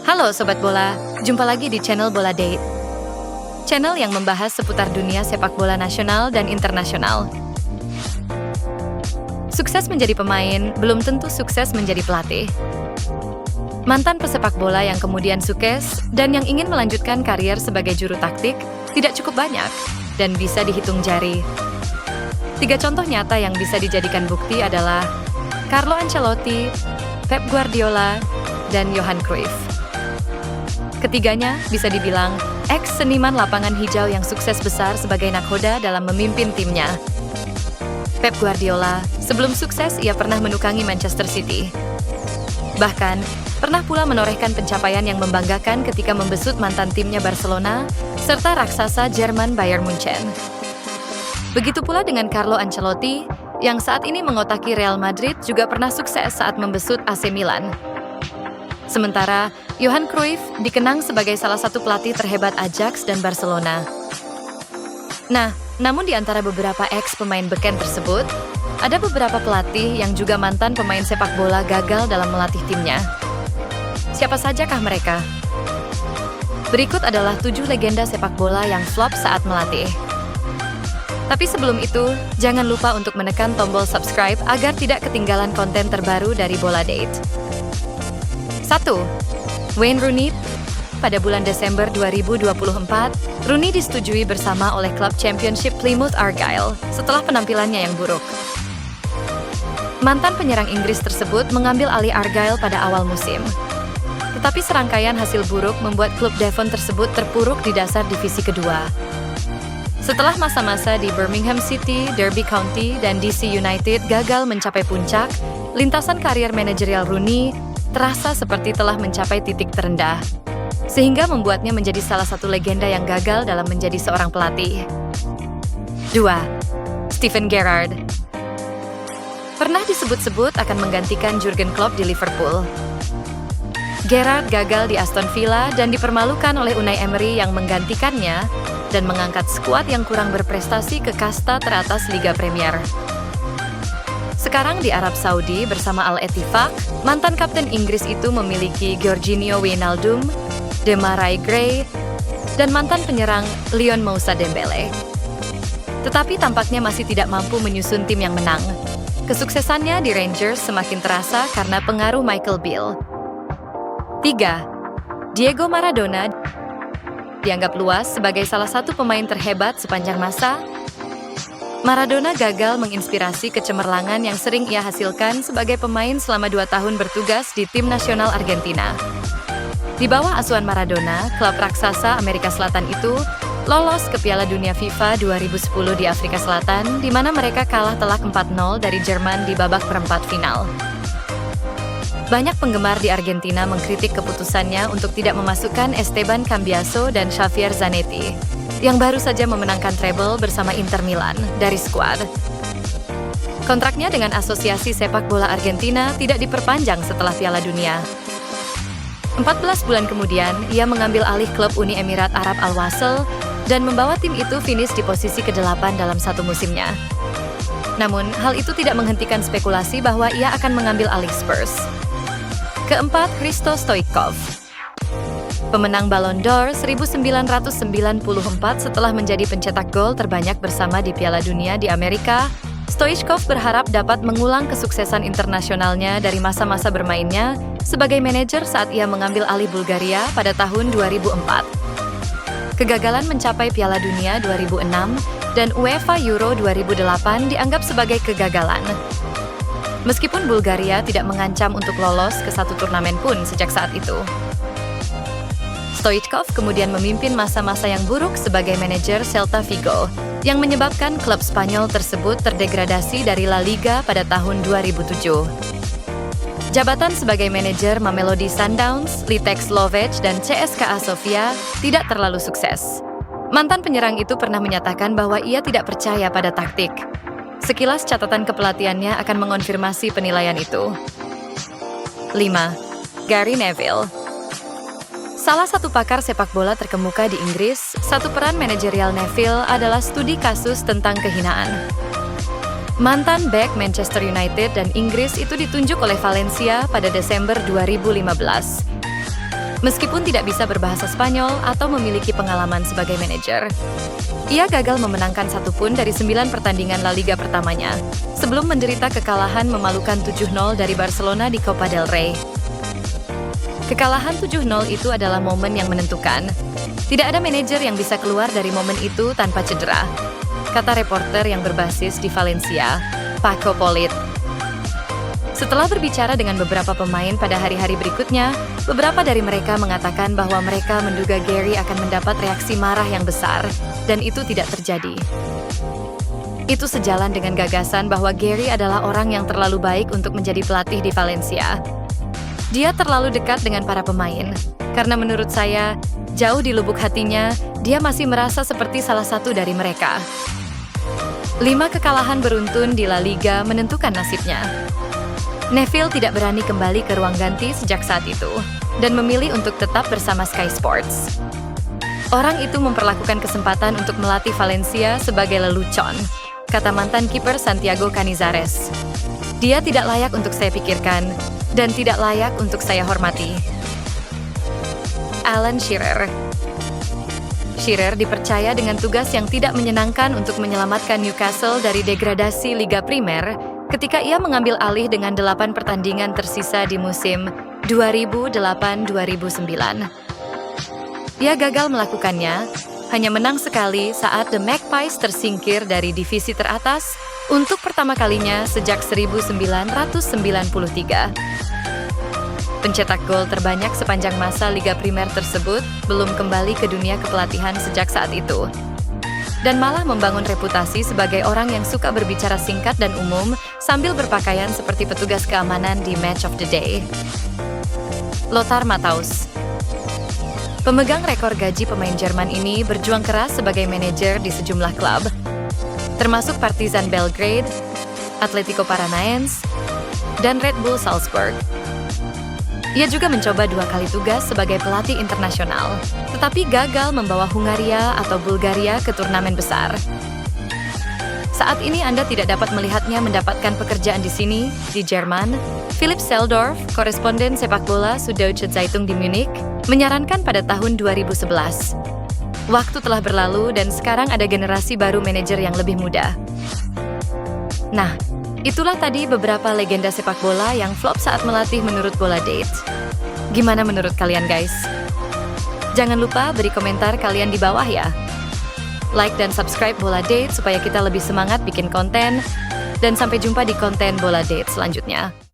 Halo Sobat Bola, jumpa lagi di channel Bola Date. Channel yang membahas seputar dunia sepak bola nasional dan internasional. Sukses menjadi pemain belum tentu sukses menjadi pelatih. Mantan pesepak bola yang kemudian sukses dan yang ingin melanjutkan karier sebagai juru taktik tidak cukup banyak dan bisa dihitung jari. 3 contoh nyata yang bisa dijadikan bukti adalah Carlo Ancelotti, Pep Guardiola, dan Johan Cruyff. Ketiganya bisa dibilang ex-seniman lapangan hijau yang sukses besar sebagai nakhoda dalam memimpin timnya. Pep Guardiola, sebelum sukses ia pernah menukangi Manchester City. Bahkan, pernah pula menorehkan pencapaian yang membanggakan ketika membesut mantan timnya Barcelona, serta raksasa Jerman Bayern Munchen. Begitu pula dengan Carlo Ancelotti, yang saat ini mengotaki Real Madrid juga pernah sukses saat membesut AC Milan. Sementara, Johan Cruyff dikenang sebagai salah satu pelatih terhebat Ajax dan Barcelona. Nah, namun di antara beberapa ex-pemain beken tersebut, ada beberapa pelatih yang juga mantan pemain sepak bola gagal dalam melatih timnya. Siapa sajakah mereka? Berikut adalah 7 legenda sepak bola yang flop saat melatih. Tapi sebelum itu, jangan lupa untuk menekan tombol subscribe agar tidak ketinggalan konten terbaru dari Bola Date. 1. Wayne Rooney. Pada bulan Desember 2024, Rooney disetujui bersama oleh klub Championship Plymouth Argyle setelah penampilannya yang buruk. Mantan penyerang Inggris tersebut mengambil alih Argyle pada awal musim. Tetapi serangkaian hasil buruk membuat klub Devon tersebut terpuruk di dasar divisi kedua. Setelah masa-masa di Birmingham City, Derby County, dan DC United gagal mencapai puncak, lintasan karier manajerial Rooney terasa seperti telah mencapai titik terendah, sehingga membuatnya menjadi salah satu legenda yang gagal dalam menjadi seorang pelatih. 2. Steven Gerrard. Pernah disebut-sebut akan menggantikan Jurgen Klopp di Liverpool. Gerrard gagal di Aston Villa dan dipermalukan oleh Unai Emery yang menggantikannya dan mengangkat skuad yang kurang berprestasi ke kasta teratas Liga Premier. Sekarang di Arab Saudi bersama Al-Ettifaq, mantan kapten Inggris itu memiliki Georginio Wijnaldum, Demarai Gray, dan mantan penyerang Lyon Moussa Dembele. Tetapi tampaknya masih tidak mampu menyusun tim yang menang. Kesuksesannya di Rangers semakin terasa karena pengaruh Michael Beale. 3. Diego Maradona dianggap luas sebagai salah satu pemain terhebat sepanjang masa. Maradona gagal menginspirasi kecemerlangan yang sering ia hasilkan sebagai pemain selama 2 tahun bertugas di tim nasional Argentina. Di bawah asuhan Maradona, klub raksasa Amerika Selatan itu lolos ke Piala Dunia FIFA 2010 di Afrika Selatan, di mana mereka kalah telak 4-0 dari Jerman di babak perempat final. Banyak penggemar di Argentina mengkritik keputusannya untuk tidak memasukkan Esteban Cambiaso dan Xavier Zanetti, yang baru saja memenangkan treble bersama Inter Milan dari skuad. Kontraknya dengan Asosiasi Sepak Bola Argentina tidak diperpanjang setelah Piala Dunia. 14 bulan kemudian, ia mengambil alih klub Uni Emirat Arab Al-Wasl dan membawa tim itu finish di posisi ke-8 dalam satu musimnya. Namun, hal itu tidak menghentikan spekulasi bahwa ia akan mengambil alih Spurs. 4. Hristo Stoichkov. Pemenang Ballon d'Or 1994 setelah menjadi pencetak gol terbanyak bersama di Piala Dunia di Amerika, Stoichkov berharap dapat mengulang kesuksesan internasionalnya dari masa-masa bermainnya sebagai manajer saat ia mengambil alih Bulgaria pada tahun 2004. Kegagalan mencapai Piala Dunia 2006 dan UEFA Euro 2008 dianggap sebagai kegagalan. Meskipun Bulgaria tidak mengancam untuk lolos ke satu turnamen pun sejak saat itu. Stoichkov kemudian memimpin masa-masa yang buruk sebagai manajer Celta Vigo, yang menyebabkan klub Spanyol tersebut terdegradasi dari La Liga pada tahun 2007. Jabatan sebagai manajer Mamelodi Sundowns, Litex Lovech, dan CSKA Sofia tidak terlalu sukses. Mantan penyerang itu pernah menyatakan bahwa ia tidak percaya pada taktik. Sekilas catatan kepelatihannya akan mengonfirmasi penilaian itu. 5. Gary Neville. Salah satu pakar sepak bola terkemuka di Inggris, satu peran manajerial Neville adalah studi kasus tentang kehinaan. Mantan bek Manchester United dan Inggris itu ditunjuk oleh Valencia pada Desember 2015. Meskipun tidak bisa berbahasa Spanyol atau memiliki pengalaman sebagai manajer, ia gagal memenangkan satu pun dari 9 pertandingan La Liga pertamanya, sebelum menderita kekalahan memalukan 7-0 dari Barcelona di Copa del Rey. Kekalahan 7-0 itu adalah momen yang menentukan. Tidak ada manajer yang bisa keluar dari momen itu tanpa cedera, kata reporter yang berbasis di Valencia, Paco Polit. Setelah berbicara dengan beberapa pemain pada hari-hari berikutnya, beberapa dari mereka mengatakan bahwa mereka menduga Gary akan mendapat reaksi marah yang besar, dan itu tidak terjadi. Itu sejalan dengan gagasan bahwa Gary adalah orang yang terlalu baik untuk menjadi pelatih di Valencia. Dia terlalu dekat dengan para pemain, karena menurut saya, jauh di lubuk hatinya, dia masih merasa seperti salah satu dari mereka. 5 kekalahan beruntun di La Liga menentukan nasibnya. Neville tidak berani kembali ke ruang ganti sejak saat itu, dan memilih untuk tetap bersama Sky Sports. Orang itu memperlakukan kesempatan untuk melatih Valencia sebagai lelucon, kata mantan kiper Santiago Canizares. Dia tidak layak untuk saya pikirkan, dan tidak layak untuk saya hormati. Alan Shearer. Shearer dipercaya dengan tugas yang tidak menyenangkan untuk menyelamatkan Newcastle dari degradasi Liga Primer ketika ia mengambil alih dengan 8 pertandingan tersisa di musim 2008-2009. Ia gagal melakukannya, hanya menang sekali saat The Magpies tersingkir dari divisi teratas untuk pertama kalinya sejak 1993. Pencetak gol terbanyak sepanjang masa Liga Primer tersebut belum kembali ke dunia kepelatihan sejak saat itu, dan malah membangun reputasi sebagai orang yang suka berbicara singkat dan umum sambil berpakaian seperti petugas keamanan di Match of the Day. Lothar Matthaus. Pemegang rekor gaji pemain Jerman ini berjuang keras sebagai manajer di sejumlah klub, termasuk Partizan Belgrade, Atletico Paranaense, dan Red Bull Salzburg. Ia juga mencoba 2 kali tugas sebagai pelatih internasional, tetapi gagal membawa Hungaria atau Bulgaria ke turnamen besar. Saat ini Anda tidak dapat melihatnya mendapatkan pekerjaan di sini, di Jerman. Philipp Seldorf, koresponden sepak bola Süddeutsche Zeitung di Munich, menyarankan pada tahun 2011. Waktu telah berlalu dan sekarang ada generasi baru manajer yang lebih muda. Nah, itulah tadi beberapa legenda sepak bola yang flop saat melatih menurut Bola Date. Gimana menurut kalian guys? Jangan lupa beri komentar kalian di bawah ya. Like dan subscribe Bola Date supaya kita lebih semangat bikin konten. Dan sampai jumpa di konten Bola Date selanjutnya.